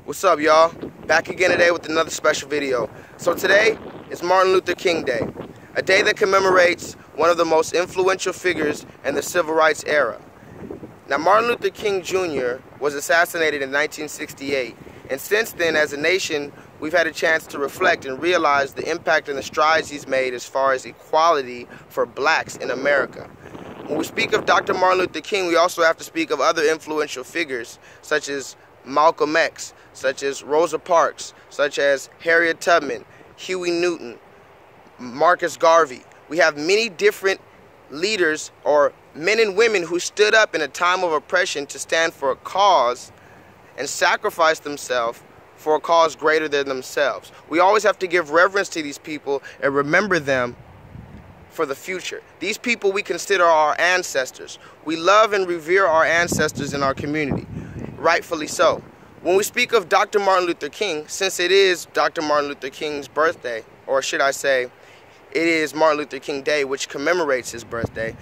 What's up, y'all? Back again today with another special video. So today is Martin Luther King Day, a day that commemorates one of the most influential figures in the civil rights era. Now, Martin Luther King Jr. was assassinated in 1968, and since then, as a nation, we've had a chance to reflect and realize the impact and the strides he's made as far as equality for blacks in America. When we speak of Dr. Martin Luther King, we also have to speak of other influential figures such as Malcolm X, such as Rosa Parks, such as Harriet Tubman, Huey Newton, Marcus Garvey. We have many different leaders or men and women who stood up in a time of oppression to stand for a cause and sacrifice themselves for a cause greater than themselves. We always have to give reverence to these people and remember them for the future. These people we consider our ancestors. We love and revere our ancestors in our community, rightfully so. When we speak of Dr. Martin Luther King, since it is Dr. Martin Luther King's birthday, or should I say, it is Martin Luther King Day, which commemorates his birthday,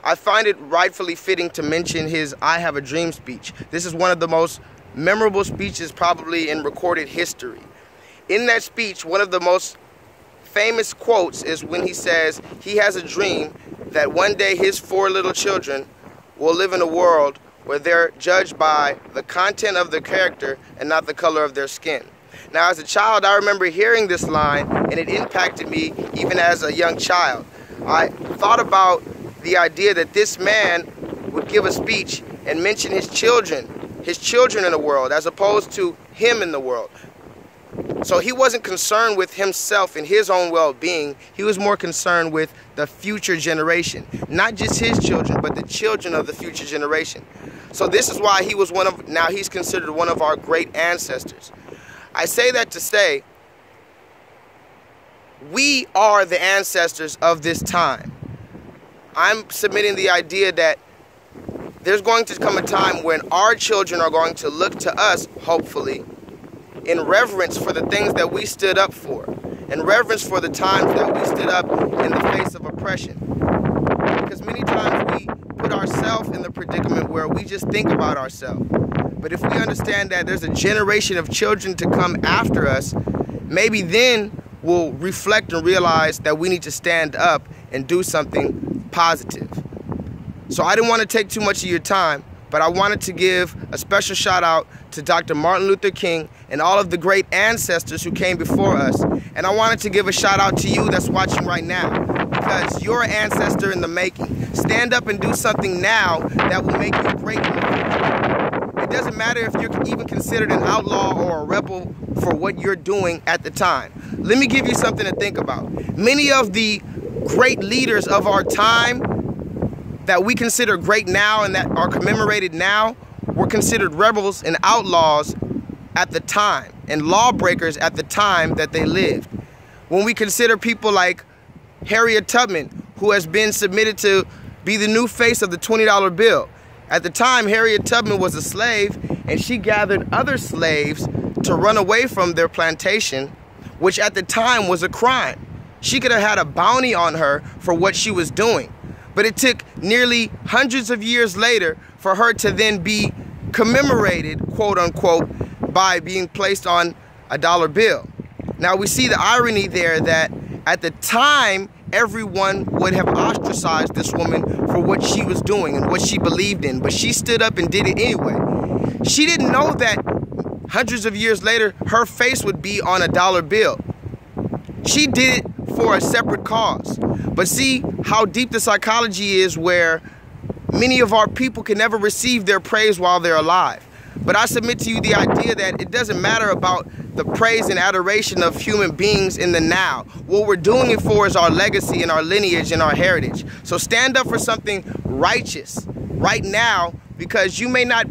I find it rightfully fitting to mention his I Have a Dream speech. This is one of the most memorable speeches probably in recorded history. In that speech, one of the most famous quotes is when he says he has a dream that one day his 4 little children will live in a world where they're judged by the content of their character and not the color of their skin. Now, as a child, I remember hearing this line, and it impacted me even as a young child. I thought about the idea that this man would give a speech and mention his children in the world, as opposed to him in the world. So he wasn't concerned with himself and his own well-being. He was more concerned with the future generation. Not just his children, but the children of the future generation. So this is why he was now he's considered one of our great ancestors. I say that to say, we are the ancestors of this time. I'm submitting the idea that there's going to come a time when our children are going to look to us, hopefully, in reverence for the things that we stood up for, in reverence for the times that we stood up in the face of oppression. Because many times we put ourselves in the predicament where we just think about ourselves. But if we understand that there's a generation of children to come after us, maybe then we'll reflect and realize that we need to stand up and do something positive. So I didn't want to take too much of your time, but I wanted to give a special shout out to Dr. Martin Luther King and all of the great ancestors who came before us. And I wanted to give a shout out to you that's watching right now, because you're an ancestor in the making. Stand up and do something now that will make you great in the future. It doesn't matter if you're even considered an outlaw or a rebel for what you're doing at the time. Let me give you something to think about. Many of the great leaders of our time that we consider great now and that are commemorated now were considered rebels and outlaws at the time and lawbreakers at the time that they lived. When we consider people like Harriet Tubman, who has been submitted to be the new face of the $20 bill. At the time, Harriet Tubman was a slave, and she gathered other slaves to run away from their plantation, which at the time was a crime. She could have had a bounty on her for what she was doing. But it took nearly hundreds of years later for her to then be commemorated, quote unquote, by being placed on a dollar bill. Now we see the irony there that at the time, everyone would have ostracized this woman for what she was doing and what she believed in, but she stood up and did it anyway. She didn't know that hundreds of years later, her face would be on a dollar bill. She did it for a separate cause. But see how deep the psychology is, where many of our people can never receive their praise while they're alive. But I submit to you the idea that it doesn't matter about the praise and adoration of human beings in the now. What we're doing it for is our legacy and our lineage and our heritage. So stand up for something righteous right now, because you may not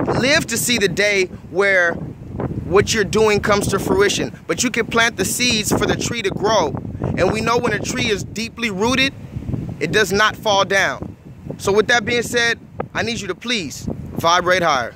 live to see the day where what you're doing comes to fruition, but you can plant the seeds for the tree to grow. And we know when a tree is deeply rooted, it does not fall down. So with that being said, I need you to please vibrate higher.